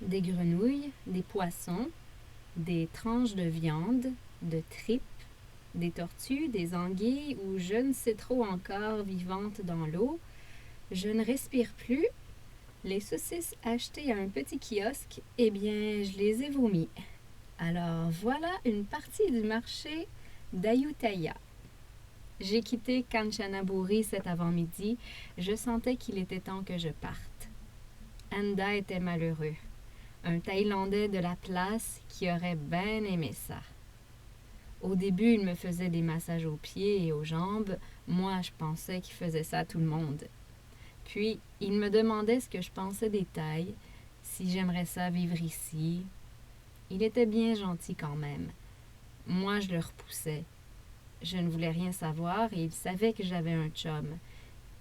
des grenouilles, des poissons, des tranches de viande, de tripes, des tortues, des anguilles ou je ne sais trop encore vivantes dans l'eau. Je ne respire plus. Les saucisses achetées à un petit kiosque, eh bien, je les ai vomies. Alors voilà une partie du marché d'Ayutthaya. J'ai quitté Kanchanaburi cet avant-midi. Je sentais qu'il était temps que je parte. Anda était malheureux. Un Thaïlandais de la place qui aurait bien aimé ça. Au début, il me faisait des massages aux pieds et aux jambes. Moi, je pensais qu'il faisait ça à tout le monde. Puis, il me demandait ce que je pensais des Thaïs, si j'aimerais ça vivre ici. Il était bien gentil quand même. Moi, je le repoussais. Je ne voulais rien savoir et il savait que j'avais un chum.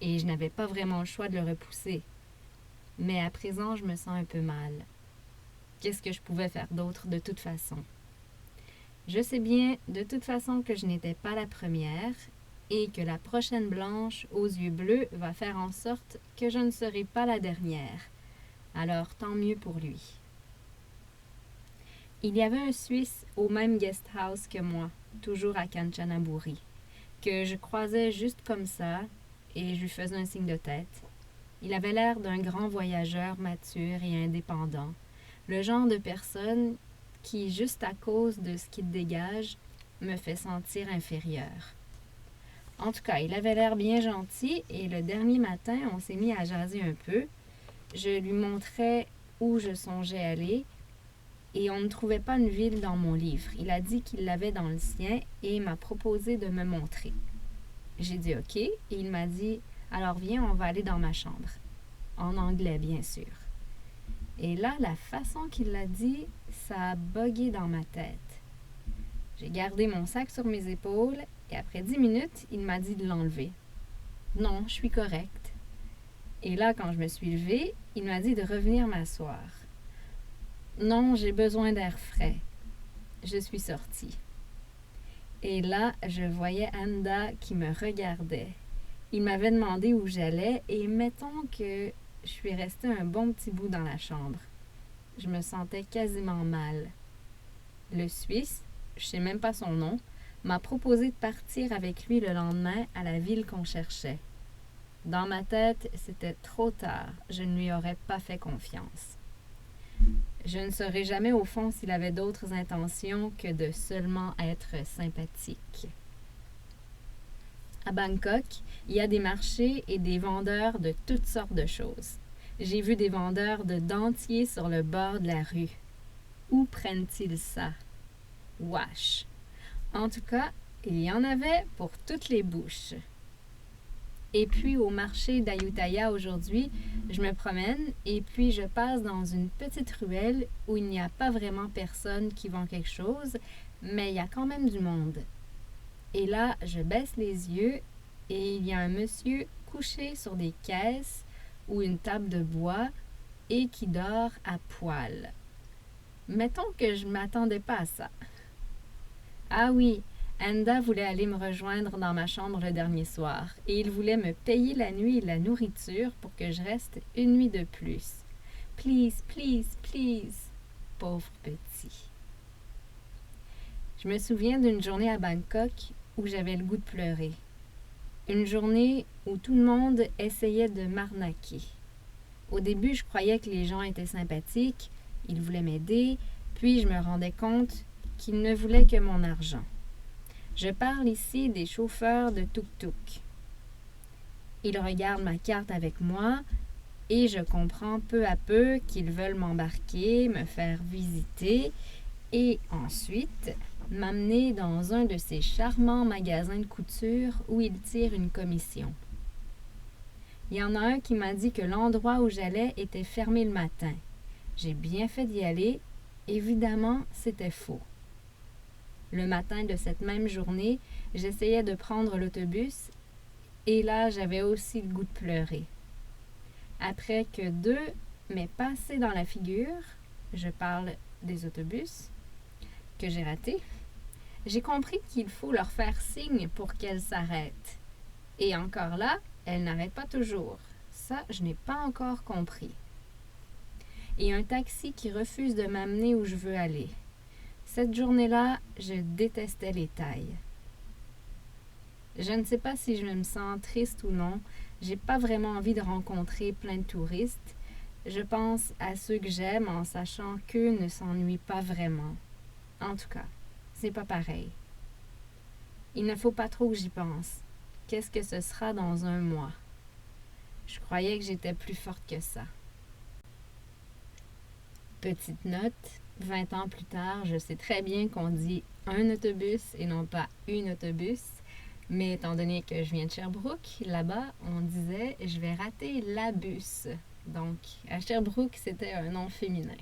Et je n'avais pas vraiment le choix de le repousser. Mais à présent, je me sens un peu mal. Qu'est-ce que je pouvais faire d'autre de toute façon? Je sais bien de toute façon que je n'étais pas la première et que la prochaine blanche aux yeux bleus va faire en sorte que je ne serai pas la dernière. Alors tant mieux pour lui. Il y avait un Suisse au même guest house que moi, toujours à Kanchanaburi, que je croisais juste comme ça et je lui faisais un signe de tête. Il avait l'air d'un grand voyageur mature et indépendant, le genre de personne qui, juste à cause de ce qu'il dégage, me fait sentir inférieure. En tout cas, il avait l'air bien gentil et le dernier matin, on s'est mis à jaser un peu. Je lui montrais où je songeais aller et on ne trouvait pas une ville dans mon livre. Il a dit qu'il l'avait dans le sien et m'a proposé de me montrer. J'ai dit OK et il m'a dit « Alors viens, on va aller dans ma chambre. » En anglais, bien sûr. Et là, la façon qu'il l'a dit, ça a bugué dans ma tête. J'ai gardé mon sac sur mes épaules et après 10 minutes, il m'a dit de l'enlever. Non, je suis correcte. Et là, quand je me suis levée, il m'a dit de revenir m'asseoir. Non, j'ai besoin d'air frais. Je suis sortie. Et là, je voyais Anda qui me regardait. Il m'avait demandé où j'allais et mettons que je suis restée un bon petit bout dans la chambre. Je me sentais quasiment mal. Le Suisse, je sais même pas son nom, m'a proposé de partir avec lui le lendemain à la ville qu'on cherchait. Dans ma tête, c'était trop tard. Je ne lui aurais pas fait confiance. Je ne saurais jamais au fond s'il avait d'autres intentions que de seulement être sympathique. À Bangkok, il y a des marchés et des vendeurs de toutes sortes de choses. J'ai vu des vendeurs de dentiers sur le bord de la rue. Où prennent-ils ça? Wesh! En tout cas, il y en avait pour toutes les bouches. Et puis au marché d'Ayutthaya aujourd'hui, je me promène et puis je passe dans une petite ruelle où il n'y a pas vraiment personne qui vend quelque chose, mais il y a quand même du monde. Et là, je baisse les yeux et il y a un monsieur couché sur des caisses ou une table de bois et qui dort à poil. Mettons que je ne m'attendais pas à ça. Ah oui, Anda voulait aller me rejoindre dans ma chambre le dernier soir et il voulait me payer la nuit et la nourriture pour que je reste une nuit de plus. Please, please, please. Pauvre petit. Je me souviens d'une journée à Bangkok où j'avais le goût de pleurer. Une journée où tout le monde essayait de m'arnaquer. Au début, je croyais que les gens étaient sympathiques, ils voulaient m'aider, puis je me rendais compte qu'ils ne voulaient que mon argent. Je parle ici des chauffeurs de tuk-tuk. Ils regardent ma carte avec moi et je comprends peu à peu qu'ils veulent m'embarquer, me faire visiter et ensuite m'amener dans un de ces charmants magasins de couture où ils tirent une commission. Il y en a un qui m'a dit que l'endroit où j'allais était fermé le matin. J'ai bien fait d'y aller. Évidemment, c'était faux. Le matin de cette même journée, j'essayais de prendre l'autobus et là, j'avais aussi le goût de pleurer. Après que 2 m'aient passé dans la figure, je parle des autobus, que j'ai raté, j'ai compris qu'il faut leur faire signe pour qu'elles s'arrêtent. Et encore là, elles n'arrêtent pas toujours. Ça, je n'ai pas encore compris. et un taxi qui refuse de m'amener où je veux aller. Cette journée-là, je détestais les tailles. Je ne sais pas si je me sens triste ou non. J'ai pas vraiment envie de rencontrer plein de touristes. Je pense à ceux que j'aime en sachant qu'eux ne s'ennuient pas vraiment. En tout cas, c'est pas pareil. Il ne faut pas trop que j'y pense. Qu'est-ce que ce sera dans un mois? Je croyais que j'étais plus forte que ça. Petite note, 20 ans plus tard, je sais très bien qu'on dit un autobus et non pas une autobus. Mais étant donné que je viens de Sherbrooke, là-bas, on disait « je vais rater la bus ». Donc, à Sherbrooke, c'était un nom féminin.